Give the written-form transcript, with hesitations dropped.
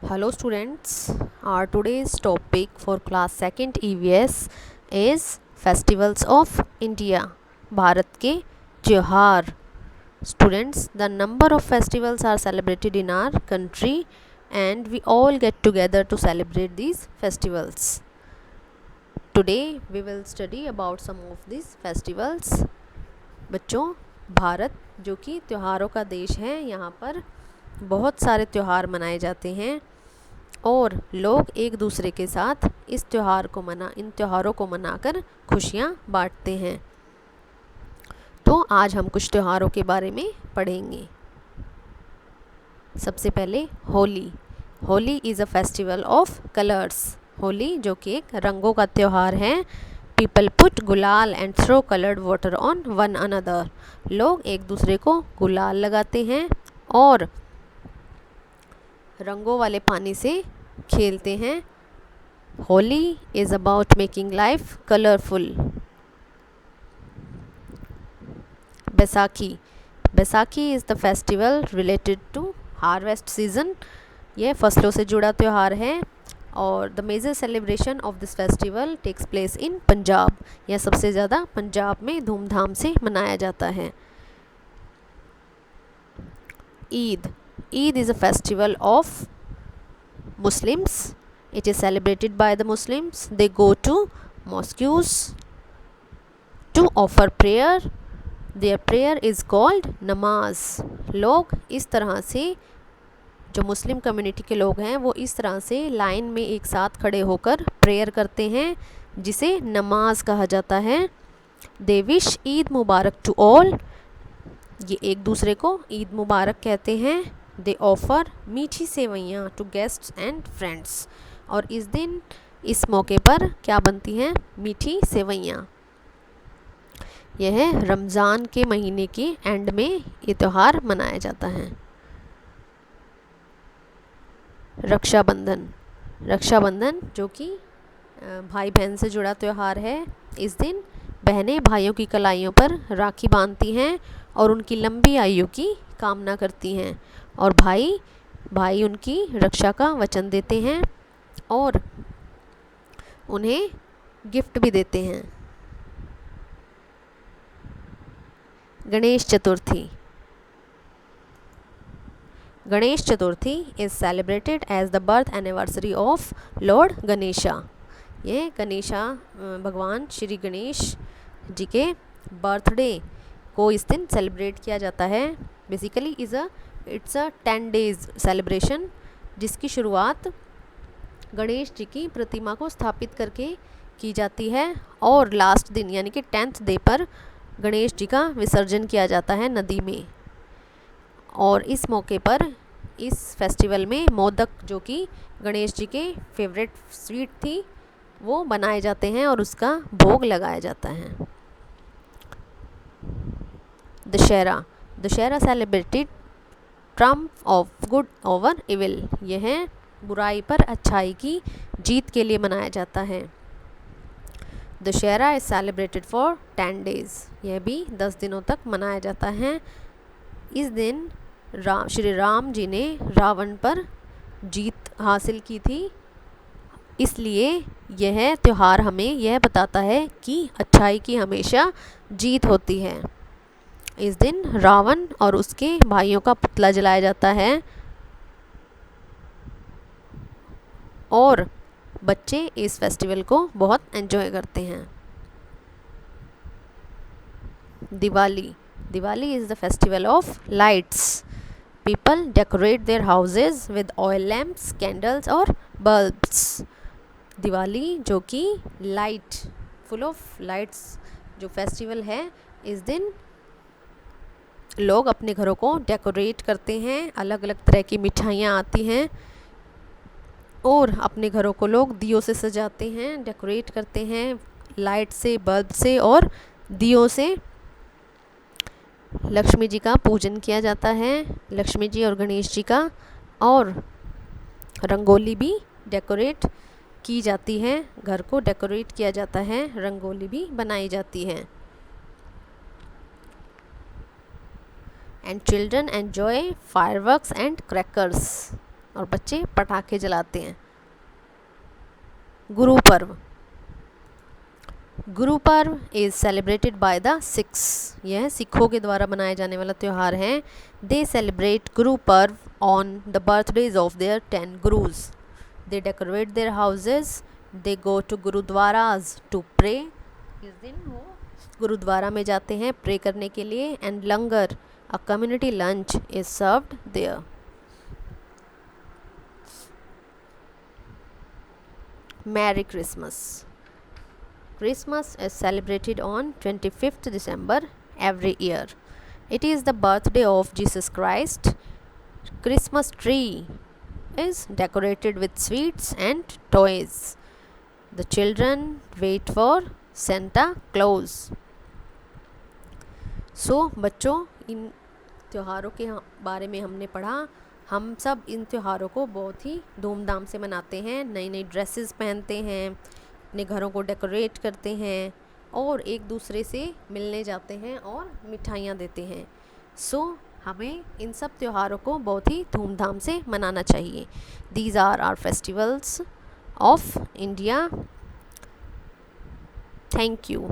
Hello students, our today's topic for class 2nd EVS is festivals of India. Bharat के त्योहार. Students, the number of festivals are celebrated in our country and we all get together to celebrate these festivals. Today we will study about some of these festivals. बच्चों, भारत जो कि त्योहारों का देश है, यहाँ पर बहुत सारे त्यौहार मनाए जाते हैं और लोग एक दूसरे के साथ इन त्योहारों को मनाकर खुशियाँ बांटते हैं. तो आज हम कुछ त्योहारों के बारे में पढ़ेंगे. सबसे पहले Holi. Holi is a festival of colours. Holi जो कि एक रंगों का त्यौहार है. People put gulal and throw coloured water on one another. लोग एक दूसरे को गुलाल लगाते हैं और रंगों वाले पानी से खेलते हैं. Holi is about making life colourful. Baisakhi. Baisakhi is the festival related to harvest season. यह फसलों से जुड़ा त्यौहार है और the major celebration of this festival takes place in Punjab. यह सबसे ज़्यादा पंजाब में धूमधाम से मनाया जाता है. Eid. Eid is a festival of Muslims. It is celebrated by the Muslims. They go to mosques to offer prayer. Their prayer is called namaz. लोग इस तरह से, जो मुस्लिम कम्युनिटी के लोग हैं, वो इस तरह से लाइन में एक साथ खड़े होकर प्रेयर करते हैं जिसे नमाज कहा जाता है. They wish Eid Mubarak to all. ये एक दूसरे को ईद मुबारक कहते हैं. दे ऑफ़र मीठी सेवइयाँ टू गेस्ट्स एंड फ्रेंड्स. और इस दिन, इस मौके पर क्या बनती हैं? मीठी सेवइयाँ. यह रमज़ान के महीने के एंड में ये त्यौहार मनाया जाता है. रक्षाबंधन. रक्षाबंधन जो कि भाई बहन से जुड़ा त्यौहार है. इस दिन बहनें भाइयों की कलाइयों पर राखी बांधती हैं और उनकी लंबी आयु की कामना करती हैं और भाई उनकी रक्षा का वचन देते हैं और उन्हें गिफ्ट भी देते हैं. Ganesh Chaturthi. Ganesh Chaturthi is celebrated as the birth anniversary of lord Ganesha. ये गणेशा भगवान श्री गणेश जी के बर्थडे को इस दिन सेलिब्रेट किया जाता है. Basically it's a 10 days celebration जिसकी शुरुआत गणेश जी की प्रतिमा को स्थापित करके की जाती है और लास्ट दिन यानी कि 10th डे पर गणेश जी का विसर्जन किया जाता है नदी में. और इस मौके पर, इस फेस्टिवल में मोदक जो कि गणेश जी के फेवरेट स्वीट थी, वो बनाए जाते हैं और उसका भोग लगाया जाता है. Dussehra. Dussehra celebrated Trump of good over evil. यह बुराई पर अच्छाई की जीत के लिए मनाया जाता है. Dussehra is celebrated for 10 days. यह भी 10 दिनों तक मनाया जाता है. इस दिन श्री राम जी ने रावण पर जीत हासिल की थी. इसलिए यह त्यौहार हमें यह बताता है कि अच्छाई की हमेशा जीत होती है. इस दिन रावण और उसके भाइयों का पुतला जलाया जाता है और बच्चे इस फेस्टिवल को बहुत एंजॉय करते हैं. Diwali. Diwali is the festival of lights. People decorate their houses with oil lamps, candles और बल्ब्स. दिवाली जो कि लाइट, फुल ऑफ लाइट्स जो फेस्टिवल है, इस दिन लोग अपने घरों को डेकोरेट करते हैं. अलग अलग तरह की मिठाइयाँ आती हैं और अपने घरों को लोग दियों से सजाते हैं, डेकोरेट करते हैं, लाइट से, बल्ब से और दियों से. लक्ष्मी जी का पूजन किया जाता है, लक्ष्मी जी और गणेश जी का. और रंगोली भी डेकोरेट की जाती है, घर को डेकोरेट किया जाता है, रंगोली भी बनाई जाती है. and children enjoy fireworks and crackers. और बच्चे पटाखे जलाते हैं। Guru Parv, Guru Parv is celebrated by the six, यह सिखों के द्वारा मनाया जाने वाला त्यौहार है। दे celebrate Guru Parv on the birthdays of their 10 gurus. They decorate their houses, they go to gurdwaras to pray. इस दिन वो गुरुद्वारा में जाते हैं प्रे करने के लिए। And langar, a community lunch is served there. Merry Christmas, Christmas is celebrated on 25th December every year. It is the birthday of Jesus Christ. Christmas tree is decorated with sweets and toys. The children wait for Santa Claus. So बच्चों, इन त्योहारों के बारे में हमने पढ़ा। हम सब इन त्योहारों को बहुत ही धूमधाम से मनाते हैं, नई नई ड्रेसेस पहनते हैं, अपने घरों को डेकोरेट करते हैं और एक दूसरे से मिलने जाते हैं और मिठाइयाँ देते हैं। सो हमें इन सब त्योहारों को बहुत ही धूमधाम से मनाना चाहिए। These are our festivals of India. Thank you.